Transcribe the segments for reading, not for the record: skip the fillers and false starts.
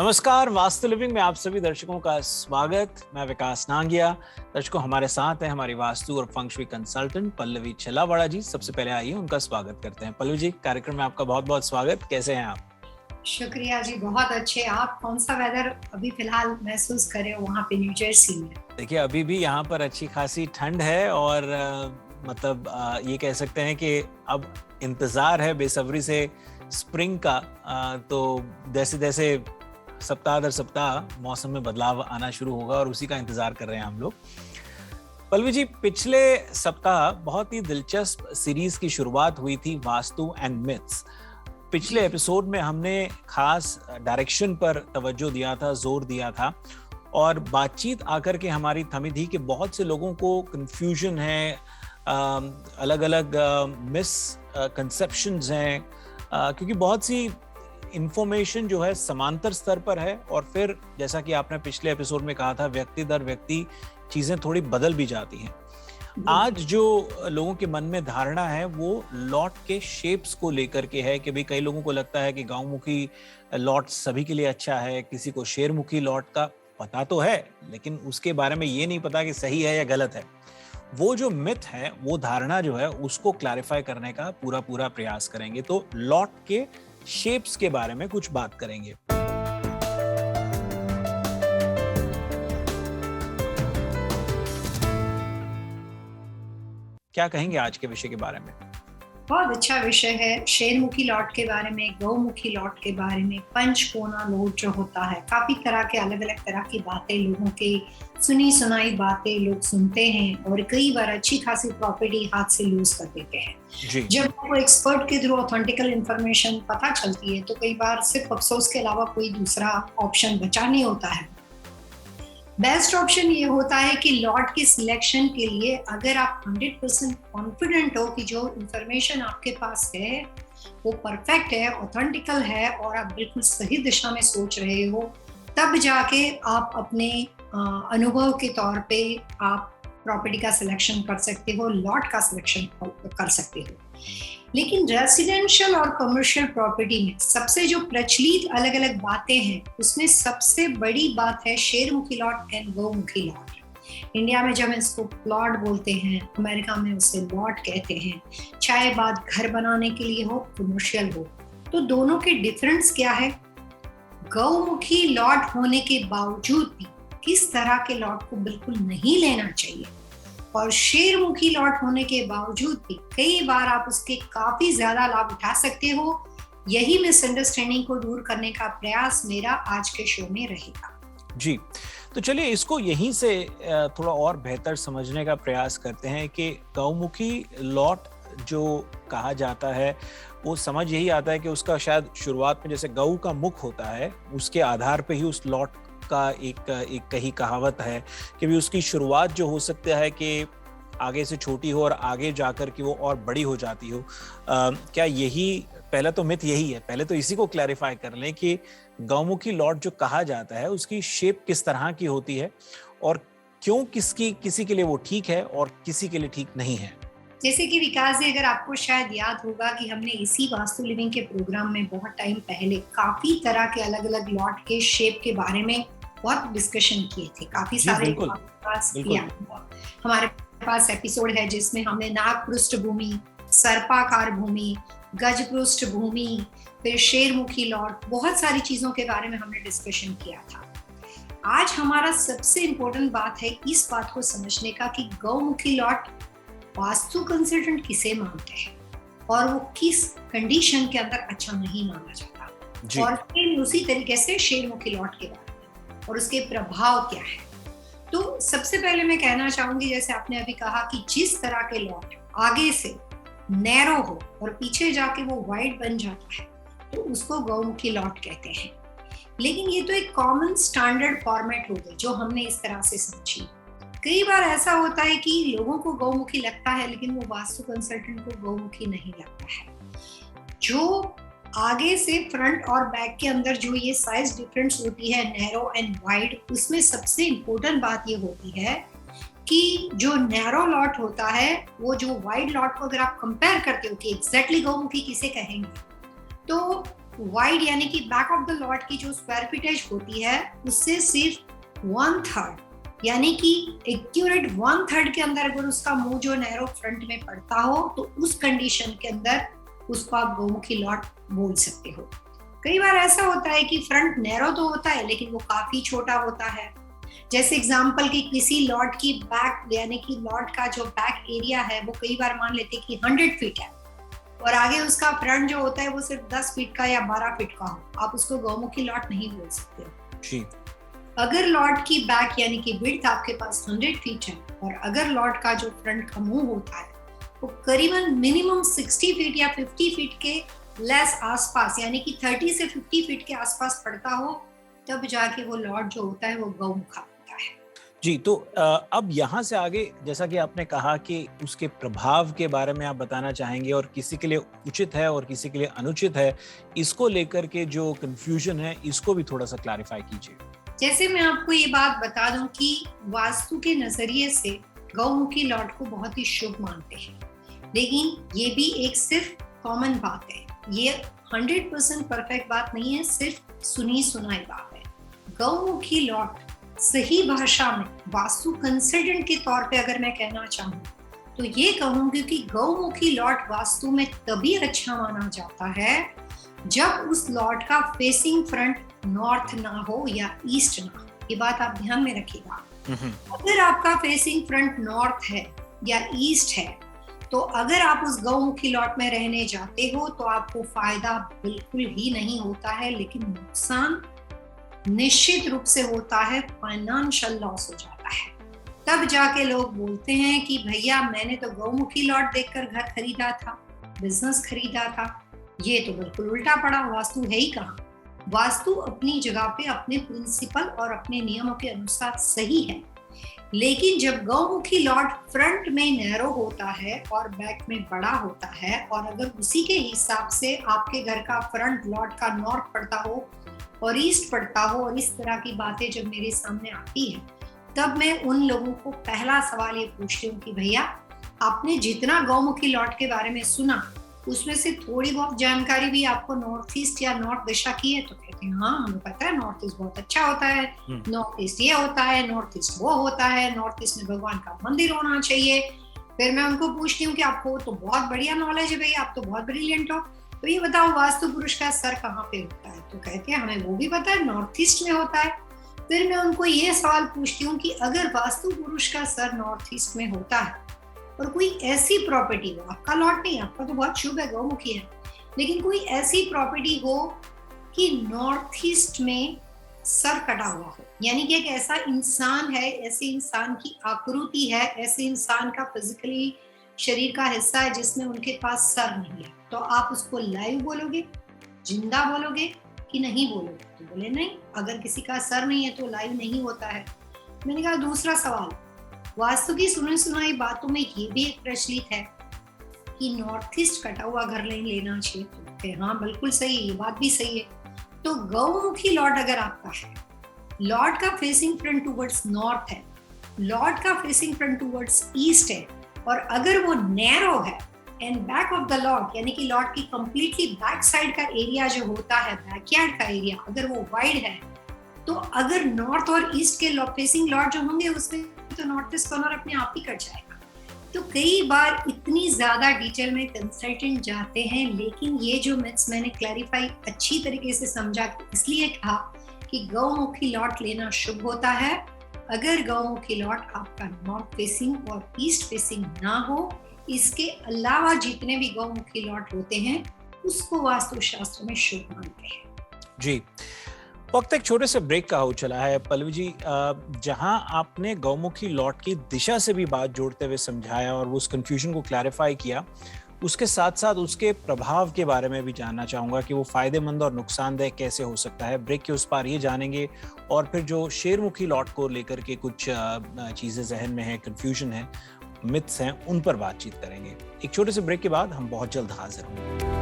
नमस्कार, वास्तु लिविंग में आप सभी दर्शकों का स्वागत। मैं विकास नांगिया। दर्शकों, हमारे साथ हैं हमारी वास्तु और फंग शुई कंसल्टेंट पल्लवी छलावाड़ा जी। सबसे पहले आइए उनका स्वागत करते हैं। पल्लवी जी, कार्यक्रम में आपका बहुत बहुत स्वागत। कैसे हैं आप? शुक्रिया जी, बहुत अच्छे। आप कौन सा वेदर अभी फिलहाल महसूस कर रहे हो वहाँ पे न्यू जर्सी में? देखिए, अभी भी यहाँ पर अच्छी खासी ठंड है और ये कह सकते हैं कि अब इंतजार है बेसब्री से स्प्रिंग का। तो जैसे जैसे सप्ताह दर सप्ताह मौसम में बदलाव आना शुरू होगा और उसी का इंतजार कर रहे हैं हम लोग। पल्लवी जी, पिछले सप्ताह बहुत ही दिलचस्प सीरीज की शुरुआत हुई थी, वास्तु एंड मिथ्स। पिछले एपिसोड में हमने खास डायरेक्शन पर तवज्जो दिया था, जोर दिया था और बातचीत आकर के हमारी थमी थी कि बहुत से लोगों को कंफ्यूजन है, अलग अलग मिस कंसेप्शंस हैं, क्योंकि बहुत सी इंफॉर्मेशन जो है समांतर स्तर पर है और फिर जैसा कि आपने पिछले एपिसोड में कहा था, व्यक्ति दर व्यक्ति चीजें थोड़ी बदल भी जाती हैं। आज जो लोगों के मन में धारणा है वो लॉट के शेप्स को लेकर के है कि भाई कई लोगों को लगता है कि गांवमुखी लॉट सभी के लिए अच्छा है, किसी को शेरमुखी लॉट का पता तो है लेकिन उसके बारे में ये नहीं पता कि सही है या गलत है। वो जो मिथ है, वो धारणा जो है, उसको क्लैरिफाई करने का पूरा प्रयास करेंगे। तो लॉट के शेप्स के बारे में कुछ बात करेंगे। क्या कहेंगे आज के विषय के बारे में? बहुत अच्छा विषय है। शेरमुखी लॉट के बारे में, गौमुखी लॉट के बारे में, पंचकोना लॉट जो होता है, काफी तरह के अलग अलग तरह की बातें, लोगों के सुनी सुनाई बातें लोग सुनते हैं और कई बार अच्छी खासी प्रॉपर्टी हाथ से लूज कर देते हैं। जब आपको एक्सपर्ट के थ्रू ऑथेंटिकल इंफॉर्मेशन पता चलती है तो कई बार सिर्फ अफसोस के अलावा कोई दूसरा ऑप्शन बचा नहीं होता है। बेस्ट ऑप्शन ये होता है कि लॉट के सिलेक्शन के लिए अगर आप 100% कॉन्फिडेंट हो कि जो इंफॉर्मेशन आपके पास है वो परफेक्ट है, ऑथेंटिकल है और आप बिल्कुल सही दिशा में सोच रहे हो, तब जाके आप अपने अनुभव के तौर पे आप प्रॉपर्टी का सिलेक्शन कर सकते हो, लॉट का सिलेक्शन कर सकते हो। लेकिन रेसिडेंशियल और कमर्शियल प्रॉपर्टी में सबसे जो प्रचलित अलग अलग बातें हैं उसमें सबसे बड़ी बात है Shermukhi lot and Gaumukhi lot. India में जब इसको प्लॉट बोलते हैं, अमेरिका में उसे लॉट कहते हैं। चाहे बात घर बनाने के लिए हो, कमर्शियल हो, तो दोनों के डिफरेंस क्या है? गौमुखी लॉट होने के बावजूद भी किस तरह के लॉट को बिल्कुल नहीं लेना चाहिए और शेरमुखी लॉट होने के बावजूद भी कई बार आप उसके काफी ज्यादा लाभ उठा सकते हो। यही मिसअंडरस्टैंडिंग को दूर करने का प्रयास मेरा आज के शो में रहेगा। जी, तो चलिए इसको यहीं से थोड़ा और बेहतर समझने का प्रयास करते हैं कि गौमुखी लॉट जो कहा जाता है वो समझ यही आता है कि उसका शायद शुरुआत में जैसे गऊ का मुख होता है, उसके आधार पे ही उस लॉट का एक कही कहावत है कि भी उसकी शुरुआत जो हो सकता है कि आगे से छोटी हो और आगे जाकर कि वो और बड़ी हो जाती हो। क्या यही पहला तो मिथ यही है? पहले तो इसी को क्लैरिफाई कर लें कि गौमुखी लॉट जो कहा जाता है उसकी शेप किस तरह की होती है और क्यों किसी के लिए वो ठीक है और किसी के लिए ठीक नहीं है। जैसे कि विकास जी, अगर आपको शायद याद होगा कि हमने इसी वास्तु लिविंग के प्रोग्राम में बहुत टाइम पहले काफी तरह के अलग अलग लॉट के शेप के बारे में बहुत डिस्कशन किए थे। काफी सारे हमारे पास एपिसोड है जिसमें हमने नाग पृष्ठभूमि, सर्पाकार भूमि, गज पृष्ठभूमि, फिर शेरमुखी लॉट, बहुत सारी चीजों के बारे में हमने डिस्कशन किया था। आज हमारा सबसे इम्पोर्टेंट बात है इस बात को समझने का कि गौमुखी लॉट वास्तु कंसल्टेंट किसे मानते हैं और वो किस कंडीशन के अंदर अच्छा नहीं माना जाता, और फिर उसी तरीके से शेरमुखी लॉट के बारे में और उसके प्रभाव क्या है। तो सबसे पहले मैं कहना चाहूंगी, जैसे आपने अभी कहा कि जिस तरह के लॉट आगे से नैरो हो और पीछे जाके वो वाइड बन जाता है तो उसको गौमुखी लॉट कहते हैं। लेकिन ये तो एक कॉमन स्टैंडर्ड फॉर्मेट हो गई जो हमने इस तरह से समझी। कई बार ऐसा होता है कि लोगों को गौमुखी लगता है लेकिन वो वास्तु कंसल्टेंट को गौमुखी नहीं लगता है। जो आगे से फ्रंट और बैक के अंदर जो ये साइज डिफरेंस होती है, नैरो एंड वाइड, उसमें सबसे इम्पोर्टेंट बात ये होती है कि जो नैरो लॉट होता है वो जो वाइड लॉट को अगर आप कंपेयर करते हो कि एग्जैक्टली गौमुखी किसे कहेंगे, तो वाइड यानी कि बैक ऑफ द लॉट की जो स्क्वायर फीटेज होती है उससे सिर्फ 1/3 यानी कि एक्यूरेट 1/3 के अंदर अगर उसका मुंह जो नैरो फ्रंट में पड़ता हो तो उस कंडीशन के अंदर उसको आप गौमुखी लॉट बोल सकते हो। कई बार ऐसा होता है कि फ्रंट नैरो तो होता है लेकिन वो काफी छोटा होता है। जैसे एग्जांपल कि किसी लॉट की बैक यानी कि लॉट का जो बैक एरिया है वो कई बार मान लेते कि 100 फीट है और आगे उसका फ्रंट जो होता है वो सिर्फ 10 फीट का या 12 फीट का हो, आप उसको गौमुखी लॉट नहीं बोल सकते हो जी। अगर लॉट की बैक यानी कि विड्थ आपके पास 100 फीट है और अगर लॉट का जो फ्रंट का मुंह होता है वो करीबन मिनिमम 60 फीट या 50 फीट के लेस आसपास यानी कि 30 से 50 फीट के आसपास पड़ता हो तब जाके वो लॉट जो होता है वो गौमुखा होता है। जी, तो अब यहाँ से आगे जैसा कि आपने कहा कि उसके प्रभाव के बारे में आप बताना चाहेंगे और किसी के लिए उचित है और किसी के लिए अनुचित है, इसको लेकर के जो कंफ्यूजन है इसको भी थोड़ा सा क्लैरिफाई कीजिए। जैसे मैं आपको ये बात बता दूं कि वास्तु के नजरिए से गौमुखी लॉट को बहुत ही शुभ मानते हैं, लेकिन ये भी एक सिर्फ कॉमन बात है, ये 100% परफेक्ट बात नहीं है, सिर्फ सुनी सुनाई बात है। गौमुखी लॉट सही भाषा में वास्तु कंसल्टेंट के तौर पे अगर मैं कहना चाहूँ तो ये कहूँगी कि गौमुखी लॉट वास्तु में तभी अच्छा माना जाता है जब उस लॉट का फेसिंग फ्रंट नॉर्थ ना हो या ईस्ट ना हो। ये बात आप ध्यान में रखिएगा। अगर आपका फेसिंग फ्रंट नॉर्थ है या ईस्ट है तो अगर आप उस गौमुखी लॉट में रहने जाते हो तो आपको फायदा बिल्कुल ही नहीं होता है, लेकिन नुकसान निश्चित रूप से होता है, फाइनेंशियल लॉस हो जाता है। तब जाके लोग बोलते हैं कि भैया मैंने तो गौमुखी लॉट देखकर घर खरीदा था, बिजनेस खरीदा था, ये तो बिल्कुल उल्टा पड़ा, वास्तु है ही कहाँ। वास्तु अपनी जगह पे अपने प्रिंसिपल और अपने नियमों के अनुसार सही है, लेकिन जब गौमुखी लॉट फ्रंट में नैरो होता है और बैक में बड़ा होता है और अगर उसी के हिसाब से आपके घर का फ्रंट लॉट का नॉर्थ पड़ता हो और ईस्ट पड़ता हो और इस तरह की बातें जब मेरे सामने आती है तब मैं उन लोगों को पहला सवाल ये पूछती हूँ कि भैया आपने जितना गौमुखी लॉट के बारे में सुना उसमें से थोड़ी बहुत जानकारी भी आपको नॉर्थ ईस्ट या नॉर्थ दिशा की है? तो कहते हैं हाँ हमें पता है नॉर्थ ईस्ट बहुत अच्छा होता है, नॉर्थ ईस्ट ये होता है, नॉर्थ ईस्ट वो होता है, नॉर्थ ईस्ट में भगवान का मंदिर होना चाहिए। फिर मैं उनको पूछती हूँ कि आपको तो बहुत बढ़िया नॉलेज है भैया, आप तो बहुत ब्रिलियंट हो, तो ये बताओ वास्तु पुरुष का सर कहाँ पे होता है? तो कहते हैं हमें वो भी पता है, नॉर्थ ईस्ट में होता है। फिर मैं उनको ये सवाल पूछती हूँ कि अगर वास्तु पुरुष का सर नॉर्थ ईस्ट में होता है और कोई ऐसी प्रॉपर्टी हो, आपका लॉट नहीं, आपका तो बहुत शुभ है, गौमुखी है, लेकिन कोई ऐसी प्रॉपर्टी हो कि नॉर्थ ईस्ट में सर कटा हुआ हो, यानी कि एक ऐसा इंसान है, ऐसे इंसान की आकृति है, ऐसे इंसान का फिजिकली शरीर का हिस्सा है जिसमें उनके पास सर नहीं है, तो आप उसको लाइव बोलोगे, जिंदा बोलोगे कि नहीं बोलोगे? तो बोले नहीं, अगर किसी का सर नहीं है तो लाइव नहीं होता है। मैंने कहा दूसरा सवाल, वास्तु की सुनी सुनाई बातों में ये भी एक प्रचलित है कि नॉर्थ ईस्ट कटा हुआ घर नहीं लेना चाहिए, तो हाँ बिल्कुल सही है, ये बात भी सही है। तो गौमुखी लॉट अगर आपका है, लॉट का फेसिंग फ्रंट टुवर्ड्स नॉर्थ है, लॉट का फेसिंग फ्रंट टुवर्ड्स ईस्ट है और अगर वो नैरो है and back of the lot यानी कि लॉट की कंप्लीटली बैक साइड का एरिया जो होता है, बैकयार्ड का एरिया, अगर वो वाइड है तो अगर नॉर्थ और ईस्ट के फेसिंग लॉट जो होंगे उसमें तो नॉर्थ ईस्ट कॉर्नर अपने आप ही कट जाएगा। तो कई बार इतनी ज्यादा डिटेल में कंसल्टेंट जाते हैं, लेकिन ये जो मिथ्स मैंने क्लैरिफाई अच्छी तरीके से समझा, इसलिए कहा कि गौमुखी लॉट लेना शुभ होता है अगर गौमुखी लॉट आपका नॉर्थ फेसिंग और ईस्ट फेसिंग ना हो। इसके अलावा जितने भी गौमुखी लॉट होते हैं उसको वास्तुशास्त्र में शुभ मानते हैं। जी, वक्त एक छोटे से ब्रेक का हो चला है। पल्लवी जी, जहां आपने गौमुखी लॉट की दिशा से भी बात जोड़ते हुए समझाया और उस कंफ्यूजन को क्लैरिफाई किया, उसके साथ साथ उसके प्रभाव के बारे में भी जानना चाहूंगा कि वो फायदेमंद और नुकसानदेह कैसे हो सकता है। ब्रेक के उस पार ये जानेंगे और फिर जो शेरमुखी लॉट को लेकर के कुछ चीजें जहन में है, कंफ्यूजन है, मिथ्स हैं, उन पर बातचीत करेंगे। एक छोटे से ब्रेक के बाद हम बहुत जल्द हाजिर होंगे।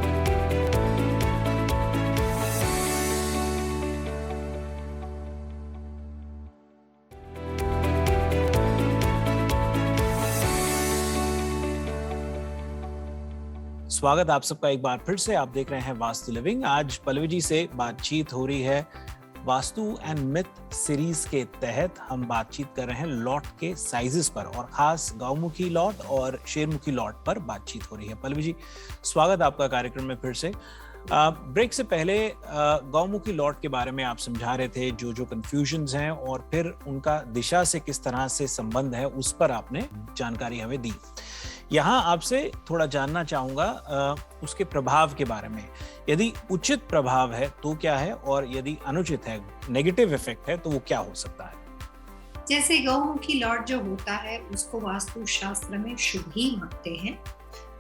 स्वागत आप सबका एक बार फिर से। आप देख रहे हैं वास्तु लिविंग। आज पल्लवी जी से बातचीत हो रही है वास्तु एंड मिथ सीरीज के तहत। हम बातचीत कर रहे हैं लॉट के साइजेस पर और खास गौमुखी लॉट और शेरमुखी लॉट पर बातचीत हो रही है। पल्लवी जी, स्वागत आपका कार्यक्रम में फिर से। ब्रेक से पहले गौमुखी लॉट के बारे में आप समझा रहे थे, जो कंफ्यूजन्स हैं और फिर उनका दिशा से किस तरह से संबंध है, उस पर आपने जानकारी हमें दी। यहाँ आपसे थोड़ा जानना चाहूंगा उसके प्रभाव के बारे में। यदि उचित प्रभाव है तो क्या है, और यदि अनुचित है, नेगेटिव इफेक्ट है, तो वो क्या हो सकता है? जैसे गौमुखी लॉट जो होता है उसको वास्तु शास्त्र में शुभ ही मानते हैं,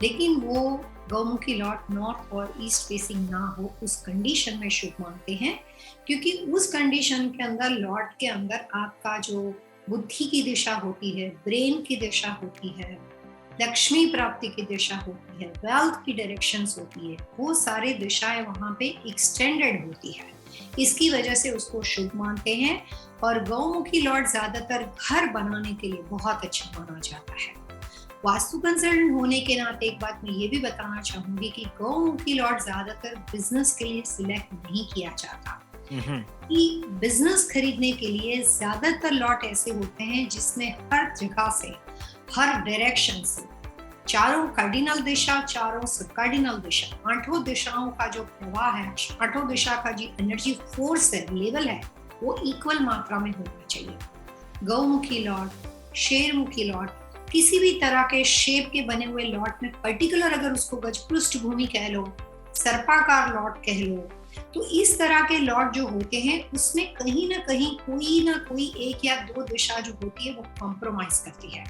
लेकिन वो गौमुखी लॉट नॉर्थ और ईस्ट फेसिंग ना हो उस कंडीशन में शुभ मानते हैं, क्योंकि उस कंडीशन के अंदर लॉट के अंदर आपका जो बुद्धि की दिशा होती है, ब्रेन की दिशा होती है, लक्ष्मी प्राप्ति की दिशा होती है, वेल्थ की डायरेक्शंस होती है, वो सारे दिशाएं वहां पे एक्सटेंडेड होती है। इसकी वजह से उसको शुभ मानते हैं। और गौमुखी लॉट ज्यादातर घर बनाने के लिए बहुत अच्छा माना जाता है। वास्तु कंसल्टेंट होने के नाते एक बात मैं ये भी बताना चाहूंगी कि गौमुखी लॉट ज्यादातर बिजनेस के लिए सिलेक्ट नहीं किया जाता। कि बिजनेस खरीदने के लिए ज्यादातर लॉट ऐसे होते हैं जिसमें हर जगह से, हर डायरेक्शन से, चारों कार्डिनल दिशा, चारों सब कार्डिनल दिशा, आठों दिशाओं का जो प्रवाह है, आठों दिशा का जो एनर्जी फोर्स है, लेवल है, वो इक्वल मात्रा में होना चाहिए। गौमुखी लॉट, शेरमुखी लॉट, किसी भी तरह के शेप के बने हुए लॉट में पर्टिकुलर अगर उसको गज पृष्ठभूमि कह लो, सर्पाकार लॉट कह लो, तो इस तरह के लॉट जो होते हैं उसमें कहीं ना कोई एक या दो दिशा जो होती है वो कॉम्प्रोमाइज करती है।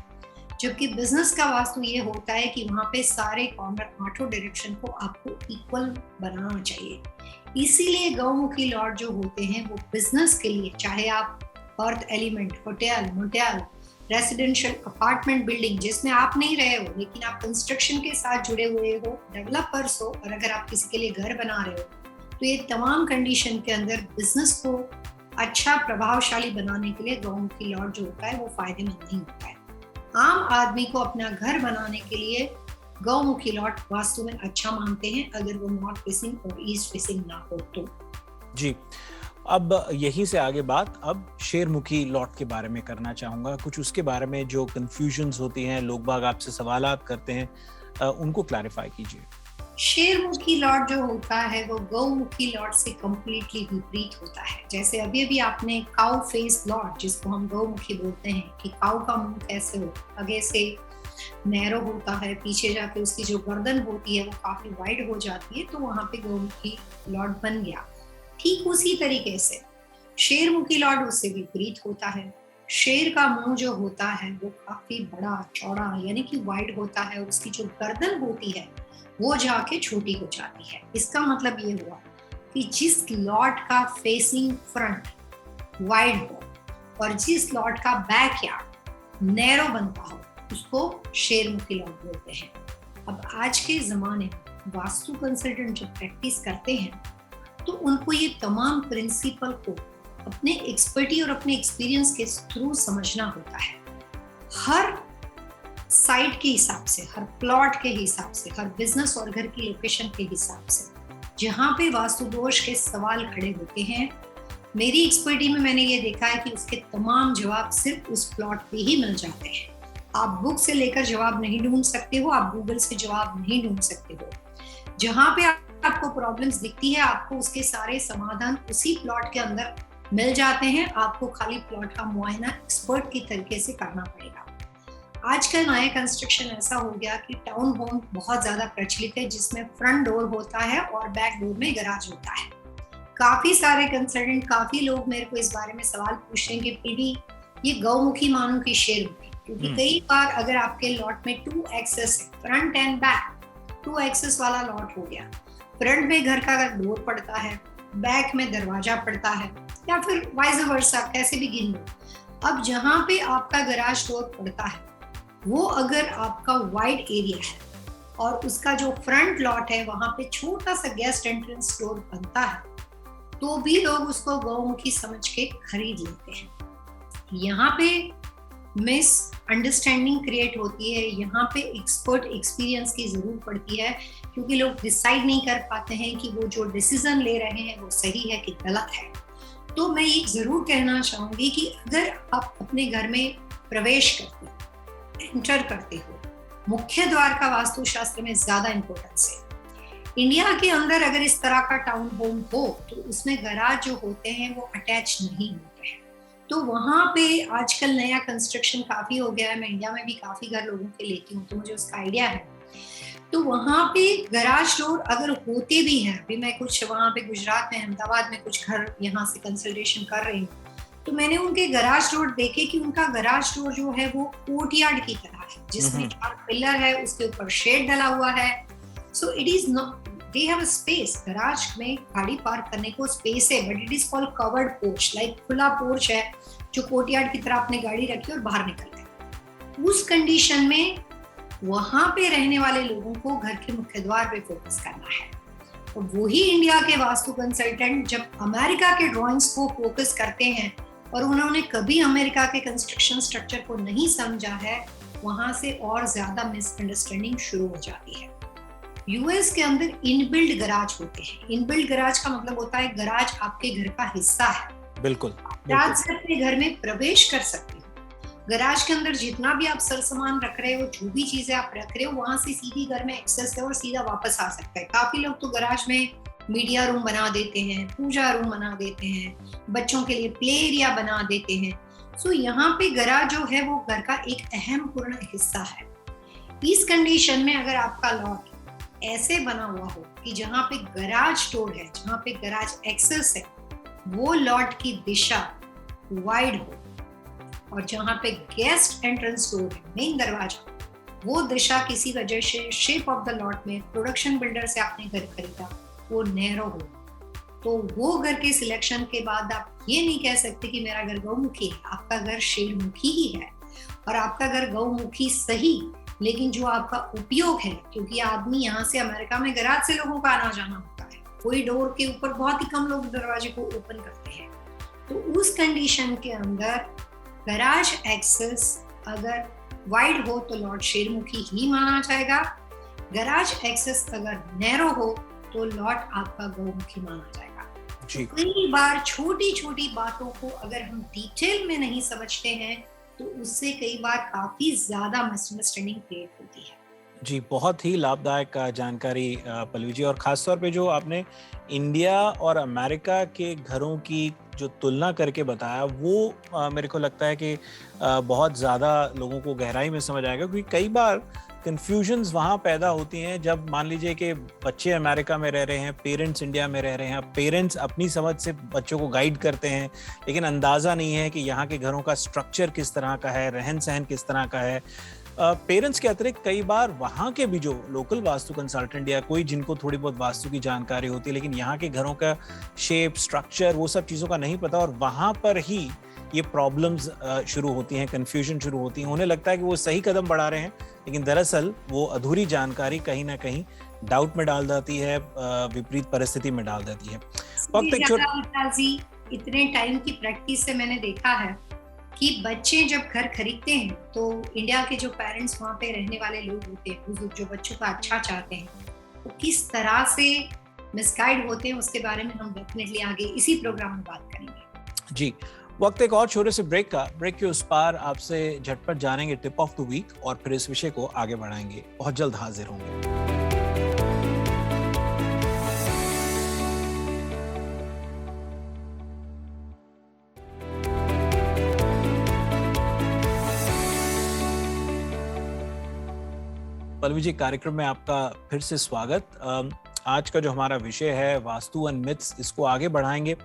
जबकि बिजनेस का वास्तु ये होता है कि वहां पे सारे कॉर्नर, आठों डायरेक्शन को आपको इक्वल बनाना चाहिए। इसीलिए गौमुखी लॉट जो होते हैं वो बिजनेस के लिए, चाहे आप earth element, hotel, motel, residential apartment building जिसमें आप नहीं रहे हो लेकिन आप कंस्ट्रक्शन के साथ जुड़े हुए हो, डेवलपर्स हो, और अगर आप किसी के लिए घर बना रहे हो, तो ये तमाम कंडीशन के अंदर बिजनेस को अच्छा प्रभावशाली बनाने के लिए गौमुखी लॉट जो होता है वो फायदेमंद नहीं होता है। आम आदमी को अपना घर बनाने के लिए गौमुखी लॉट वास्तु में अच्छा मानते हैं, अगर वो नॉर्थ फेसिंग और ईस्ट फेसिंग ना हो तो। जी, अब यहीं से आगे बात अब शेरमुखी लॉट के बारे में करना चाहूंगा। कुछ उसके बारे में जो कंफ्यूजन्स होती हैं, लोग बाग आपसे सवालात करते हैं, उनको क्लैरिफाई कीजिए। शेरमुखी लॉट जो होता है वो गौमुखी लॉट से कंप्लीटली विपरीत होता है। जैसे अभी आपने काउ फेस लॉट, जिसको हम गौमुखी बोलते हैं, कि काउ का मुंह कैसे हो, आगे से नैरो होता है, पीछे जाके उसकी जो गर्दन होती है वो काफी वाइड हो जाती है, तो वहां पे गौमुखी लॉट बन गया। ठीक उसी तरीके से शेरमुखी लॉट उससे विपरीत होता है। शेर का मुंह जो होता है वो काफी बड़ा, चौड़ा, यानी कि वाइड होता है। उसकी जो गर्दन होती है वो जाके छोटी हो जाती है। इसका मतलब ये हुआ कि जिस लॉट का फेसिंग फ्रंट वाइड हो और जिस लॉट का बैक यार्ड नैरो बनता हो, उसको शेरमुखी लॉट बोलते हैं। अब आज के जमाने में वास्तु कंसल्टेंट जब प्रैक्टिस करते हैं तो उनको ये तमाम प्रिंसिपल को अपने एक्सपर्टी और अपने एक्सपीरियंस के थ्रू समझना होता है। हर साइट के हिसाब से, हर प्लॉट के हिसाब से, हर बिजनेस और घर की लोकेशन के हिसाब से जहाँ पे वास्तु दोष के सवाल खड़े होते हैं, मेरी एक्सपर्टी में मैंने ये देखा है कि उसके तमाम जवाब सिर्फ उस प्लॉट पे ही मिल जाते हैं। आप बुक से लेकर जवाब नहीं ढूंढ सकते हो, आप गूगल से जवाब नहीं ढूंढ सकते हो। जहाँ पे आपको प्रॉब्लम्स दिखती है, आपको उसके सारे समाधान उसी प्लॉट के अंदर मिल जाते हैं। आपको खाली प्लॉट का मुआयना एक्सपर्ट की तरीके से करना पड़ेगा। आजकल नया कंस्ट्रक्शन ऐसा हो गया कि टाउन होम बहुत ज्यादा प्रचलित है, जिसमें फ्रंट डोर होता है और बैक डोर में गैराज होता है। काफी सारे कंसल्टेंट, काफी लोग मेरे को इस बारे में सवाल पूछते हैं कि पीडी ये गौमुखी मानूं कि शेरमुखी, क्योंकि कई बार अगर आपके लॉट में 2 एक्सेस है, फ्रंट एंड बैक 2 एक्सेस वाला लॉट हो गया, फ्रंट में घर का अगर डोर पड़ता है, बैक में दरवाजा पड़ता है, या फिर वाइस वर्सा, कैसे भी गिन लो। अब जहाँ पे आपका गैराज डोर पड़ता है वो अगर आपका वाइड एरिया है और उसका जो फ्रंट लॉट है वहां पे छोटा सा गेस्ट एंट्रेंस डोर बनता है, तो भी लोग उसको गौमुखी समझ के खरीद लेते हैं। यहाँ पे मिस अंडरस्टैंडिंग क्रिएट होती है, यहाँ पे एक्सपर्ट एक्सपीरियंस की जरूरत पड़ती है, क्योंकि लोग डिसाइड नहीं कर पाते हैं कि वो जो डिसीजन ले रहे हैं वो सही है कि गलत है। तो मैं ये जरूर कहना चाहूंगी कि अगर आप अपने घर में प्रवेश करते हो, एंटर करते हो, मुख्य द्वार का वास्तुशास्त्र में ज्यादा इंपॉर्टेंस है। इंडिया के अंदर अगर इस तरह का टाउन होम हो तो उसमें गराज जो होते हैं वो अटैच नहीं होते हैं। तो वहां पे आजकल नया कंस्ट्रक्शन काफी हो गया है, मैं इंडिया में भी काफी घर लोगों के लेती हूँ तो मुझे उसका आइडिया है। तो वहां पे गराज डोर अगर होते भी हैं, अभी मैं कुछ वहां पे गुजरात में, अहमदाबाद में कुछ घर यहाँ से कंसल्टेशन कर रही हूँ, तो मैंने उनके गराज डोर देखे कि उनका गराज डोर जो है वो कोर्टयार्ड की तरह है, जिसमें 4 पिलर है, उसके ऊपर शेड डला हुआ है। So it is not, they have a space, garage में गाड़ी पार्क करने को स्पेस है, but it is called covered porch, like खुला पोर्च है जो कोर्टयार्ड की तरह अपने गाड़ी रखी और बाहर निकल गए। उस कंडीशन में वहां पे रहने वाले लोगों को घर के मुख्य द्वार पे फोकस करना है। तो वही इंडिया के वास्तु कंसल्टेंट जब अमेरिका के ड्राइंग्स को फोकस करते हैं और उन्होंने कभी अमेरिका के कंस्ट्रक्शन स्ट्रक्चर को नहीं समझा है, वहां से और ज्यादा मिसअंडरस्टैंडिंग शुरू हो जाती है। यूएस के अंदर इनबिल्ड गराज होते हैं। इनबिल्ड गराज का मतलब होता है गराज आपके घर का हिस्सा है। बिल्कुल, गराज से अपने घर में प्रवेश कर सकते हो। गराज के अंदर जितना भी आप सामान रख रहे हो, जो भी चीजें आप रख रहे हो, वहां से सीधी घर में एक्सेस है और सीधा वापस आ सकता है। काफी लोग तो गराज में मीडिया रूम बना देते हैं, पूजा रूम बना देते हैं, बच्चों के लिए प्ले एरिया बना देते हैं। सो यहाँ पे गराज जो है वो घर का एक अहम पूर्ण हिस्सा है। इस कंडीशन में अगर आपका लॉट ऐसे बना हुआ हो कि जहाँ पे गराज डोर है, जहाँ पे गराज एक्सेस है, वो लॉट की दिशा वाइड हो, और जहाँ पे गेस्ट एंट्रेंस डोर है, मेन दरवाजा, वो दिशा किसी वजह से शेप ऑफ द लॉट में प्रोडक्शन बिल्डर से आपने घर खरीदा वो नैरो हो, तो वो घर के सिलेक्शन के बाद आप ये नहीं कह सकते कि मेरा घर गौमुखी है। आपका घर शेरमुखी ही है, और आपका घर गौमुखी सही, लेकिन जो आपका उपयोग है, क्योंकि आदमी यहाँ से अमेरिका में गराज से लोगों का आना जाना होता है, कोई डोर के ऊपर बहुत ही कम लोग दरवाजे को ओपन करते हैं। तो उस कंडीशन के अंदर गराज एक्सेस अगर वाइड हो तो लॉट शेरमुखी ही माना जाएगा। गराज एक्सेस अगर नैरो हो तो लॉट आपका गौमुखी माना जाएगा। तो कई बार छोटी छोटी बातों को अगर हम डिटेल में नहीं समझते हैं तो उससे कई बार काफी ज्यादा मिसअंडरस्टैंडिंग क्रिएट होती है। जी, बहुत ही लाभदायक जानकारी पल्लवी जी, और खासतौर पे जो आपने इंडिया और अमेरिका के घरों की जो तुलना करके बताया, वो मेरे को लगता है कि बहुत ज़्यादा लोगों को गहराई में समझ आएगा, क्योंकि कई बार कन्फ्यूजन्स वहाँ पैदा होती हैं जब मान लीजिए कि बच्चे अमेरिका में रह रहे हैं, पेरेंट्स इंडिया में रह रहे हैं। पेरेंट्स अपनी समझ से बच्चों को गाइड करते हैं, लेकिन अंदाज़ा नहीं है कि यहाँ के घरों का स्ट्रक्चर किस तरह का है, रहन सहन किस तरह का है। पेरेंट्स के अतिरिक्त कई बार वहाँ के भी जो लोकल वास्तु कंसल्टेंट या कोई जिनको थोड़ी बहुत वास्तु की जानकारी होती है, लेकिन यहाँ के घरों का शेप, स्ट्रक्चर, वो सब चीज़ों का नहीं पता, और वहाँ पर ही ये प्रॉब्लम्स शुरू होती हैं, कन्फ्यूजन शुरू होती है। उन्हें लगता है कि वो सही कदम बढ़ा रहे हैं, लेकिन दरअसल वो अधूरी जानकारी कहीं ना कहीं डाउट में डाल देती है, विपरीत परिस्थिति में डाल देती है। इतने टाइम की प्रैक्टिस से मैंने देखा है कि बच्चे जब घर खरीदते हैं तो इंडिया के जो पेरेंट्स वहाँ पे रहने वाले लोग होते हैं, जो बच्चों का अच्छा चाहते हैं, वो किस तरह से मिसगाइड होते हैं, उसके बारे में हम डेफिनेटली आगे इसी प्रोग्राम में बात करेंगे। जी, वक्त एक और छोटे से ब्रेक का। ब्रेक के उस पार आपसे झटपट जानेंगे टिप ऑफ द वीक, और फिर इस विषय को आगे बढ़ाएंगे। बहुत जल्द हाजिर होंगे। पल्लवी जी, कार्यक्रम में आपका फिर से स्वागत। आज का जो हमारा विषय है वास्तु एंड मिथ्स, इसको आगे बढ़ाएंगे।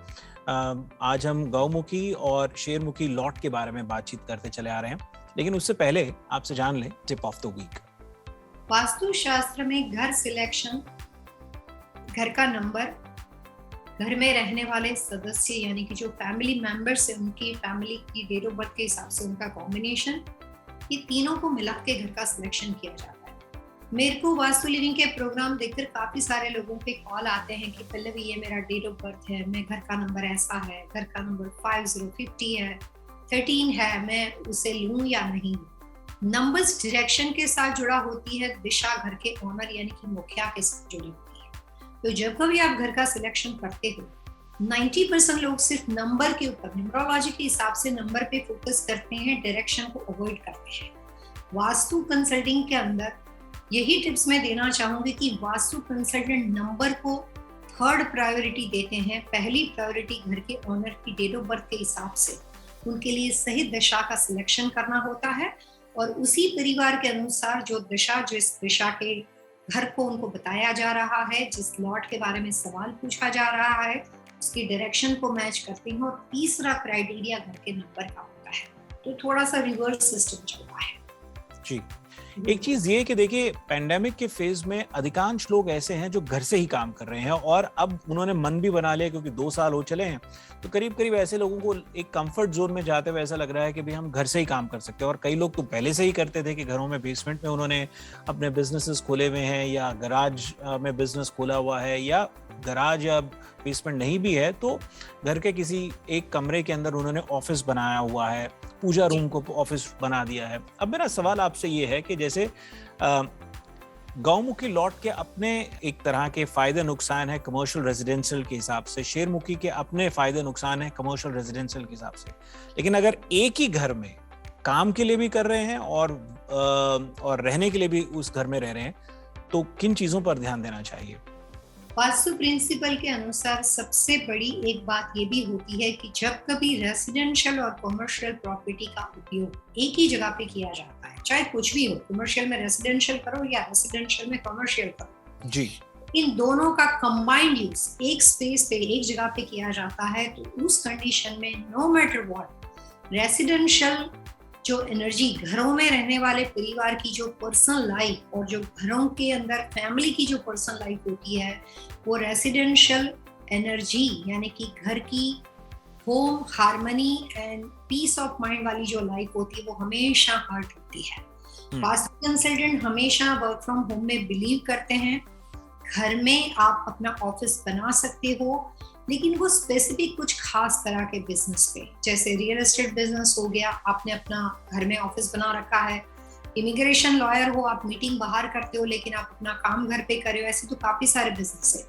आज हम गौमुखी और शेरमुखी लॉट के बारे में बातचीत करते चले आ रहे हैं, लेकिन उससे पहले आपसे जान लें tip of the week. Vastu shastra में घर सिलेक्शन, घर का नंबर, घर में रहने वाले सदस्य यानी कि जो फैमिली मेंबर्स है, उनकी फैमिली की डेट ऑफ बर्थ के हिसाब से उनका कॉम्बिनेशन, ये तीनों को मिला के घर का सिलेक्शन किया जाता है। मेरे को वास्तु लिविंग के प्रोग्राम देखकर काफी सारे लोगों के कॉल आते हैं कि पल्लवी ये मेरा डेट ऑफ बर्थ है, मैं घर का नंबर ऐसा है, घर का नंबर 5050 है, 13 है, मैं उसे लूं या नहीं। नंबर्स डायरेक्शन के साथ जुड़ा होती है, दिशा घर के ओनर यानी कि मुखिया के साथ जुड़ी होती है। तो जब कभी आप घर का सिलेक्शन करते हो, 90% लोग सिर्फ नंबर के ऊपर, न्यूमरोलॉजी के हिसाब से नंबर पे फोकस करते हैं, डायरेक्शन को अवॉइड करते हैं। वास्तु कंसल्टिंग के अंदर यही टिप्स मैं देना चाहूंगी कि वास्तु कंसल्टेंट नंबर को थर्ड प्रायोरिटी देते हैं। पहली प्रायोरिटी घर के ओनर की डेट ऑफ बर्थ के हिसाब से उनके लिए सही दशा का सिलेक्शन करना होता है, और उसी परिवार के अनुसार जो दशा, जिस दिशा के घर को उनको बताया जा रहा है, जिस लॉट के बारे में सवाल पूछा जा रहा है, उसकी डायरेक्शन को मैच करते हैं। और तीसरा क्राइटेरिया घर के नंबर का होता है। तो थोड़ा सा रिवर्स सिस्टम चल रहा है जी। एक चीज ये कि देखिए, पेंडेमिक के फेज में अधिकांश लोग ऐसे हैं जो घर से ही काम कर रहे हैं, और अब उन्होंने मन भी बना लिया, क्योंकि 2 साल हो चले हैं, तो करीब करीब ऐसे लोगों को एक कंफर्ट जोन में जाते हुए ऐसा लग रहा है कि भाई हम घर से ही काम कर सकते हैं। और कई लोग तो पहले से ही करते थे कि घरों में बेसमेंट में उन्होंने अपने बिजनेसेस खोले हुए हैं, या गराज में बिजनेस खोला हुआ है, या गराज या बेसमेंट नहीं भी है तो घर के किसी एक कमरे के अंदर उन्होंने ऑफिस बनाया हुआ है, पूजा रूम को ऑफिस बना दिया है। अब मेरा सवाल आपसे ये है कि जैसे गौमुखी लॉट के अपने एक तरह के फायदे नुकसान है कमर्शियल रेजिडेंशियल के हिसाब से, शेरमुखी के अपने फायदे नुकसान है कमर्शियल रेजिडेंशियल के हिसाब से, लेकिन अगर एक ही घर में काम के लिए भी कर रहे हैं और रहने के लिए भी उस घर में रह रहे हैं, तो किन चीजों पर ध्यान देना चाहिए? वास्तु प्रिंसिपल के अनुसार सबसे बड़ी एक बात ये भी होती है कि जब कभी रेसिडेंशियल और कमर्शियल प्रॉपर्टी का उपयोग एक ही जगह पे किया जाता है, चाहे कुछ भी हो, कमर्शियल में रेसिडेंशियल करो या रेसिडेंशियल में कमर्शियल करो जी, इन दोनों का कंबाइंड यूज एक स्पेस पे, एक जगह पे किया जाता है, तो उस कंडीशन में नो मैटर व्हाट, रेसिडेंशियल जो एनर्जी, घरों में रहने वाले परिवार की जो पर्सनल लाइफ और जो घरों के अंदर फैमिली की जो पर्सनल लाइफ होती है, वो रेसिडेंशियल एनर्जी यानी कि घर की home harmony and peace of mind वाली जो लाइफ होती है, वो हमेशा हर्ट होती है। वास्तु कंसल्टेंट हमेशा वर्क फ्रॉम होम में बिलीव करते हैं। घर में आप अपना ऑफिस बना सकते हो, लेकिन वो स्पेसिफिक कुछ खास तरह के बिजनेस पे, जैसे रियल एस्टेट बिजनेस हो गया, आपने अपना घर में ऑफिस बना रखा है, इमिग्रेशन लॉयर हो, आप मीटिंग बाहर करते हो लेकिन आप अपना काम घर पे कर रहे हो, ऐसे तो काफी सारे बिजनेस है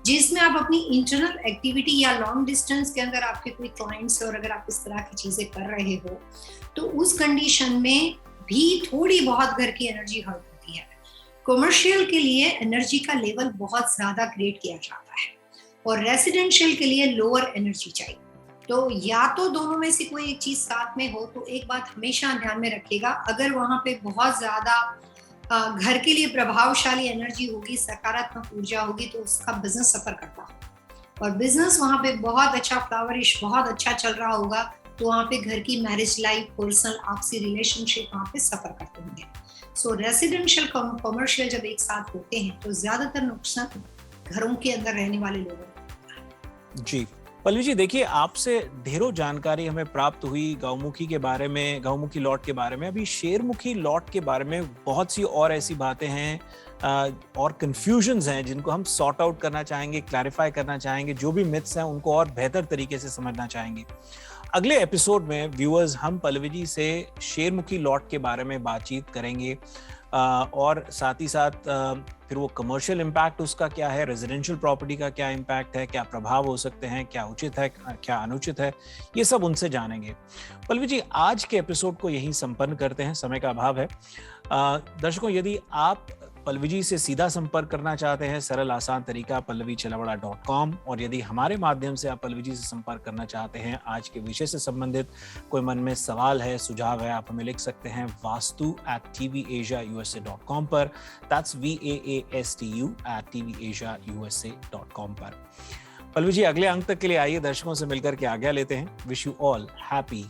जिसमें आप अपनी इंटरनल एक्टिविटी या लॉन्ग डिस्टेंस के अंदर आपके कोई क्लाइंट्स है और अगर आप इस तरह की चीजें कर रहे हो, तो उस कंडीशन में भी थोड़ी बहुत घर की एनर्जी हर्ट होती है। कमर्शियल के लिए एनर्जी का लेवल बहुत ज्यादा क्रिएट किया जाता है और रेसिडेंशियल के लिए लोअर एनर्जी चाहिए। तो या तो दोनों में से कोई एक चीज साथ में हो, तो एक बात हमेशा ध्यान में रखिएगा, अगर वहां पे बहुत ज्यादा घर के लिए प्रभावशाली एनर्जी होगी, सकारात्मक ऊर्जा होगी, तो उसका बिजनेस सफर करता है। और बिजनेस वहां पे बहुत अच्छा फ्लावरिश, बहुत अच्छा चल रहा होगा, तो वहां पे घर की मैरिज लाइफ, पर्सनल आपसी रिलेशनशिप वहां पे सफर करते होंगे। सो रेसिडेंशियल कमर्शियल जब एक साथ होते हैं तो ज्यादातर नुकसान घरों के अंदर रहने वाले लोगों। जी पल्लवी जी, देखिए आपसे ढेरों जानकारी हमें प्राप्त हुई गौमुखी के बारे में, गौमुखी लॉट के बारे में। अभी शेरमुखी लॉट के बारे में बहुत सी और ऐसी बातें हैं और कंफ्यूजन्स हैं जिनको हम सॉर्ट आउट करना चाहेंगे, क्लैरिफाई करना चाहेंगे, जो भी मिथ्स हैं उनको और बेहतर तरीके से समझना चाहेंगे। अगले एपिसोड में व्यूअर्स हम पल्लवी जी से शेरमुखी लॉट के बारे में बातचीत करेंगे और साथ ही साथ फिर वो कमर्शियल इम्पैक्ट उसका क्या है, रेजिडेंशियल प्रॉपर्टी का क्या इम्पैक्ट है, क्या प्रभाव हो सकते हैं, क्या उचित है क्या अनुचित है, ये सब उनसे जानेंगे। पल्लवी जी, आज के एपिसोड को यहीं संपन्न करते हैं, समय का अभाव है। दर्शकों, यदि आप पल्लवी जी से सीधा संपर्क करना चाहते हैं, सरल आसान तरीका pallavichellawada.com, और यदि हमारे माध्यम से आप पल्लवी जी से संपर्क करना चाहते हैं, आज के विषय से संबंधित कोई मन में सवाल है, सुझाव है, आप हमें लिख सकते हैं vastu@tvasiausa.com पर, that's VAASTU@tvasiausa.com पर। पल्लवी जी, अगले अंक तक के लिए आइए दर्शकों से मिलकर के आज्ञा लेते हैं। Wish you all happy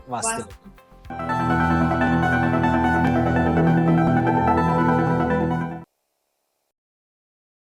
vastu.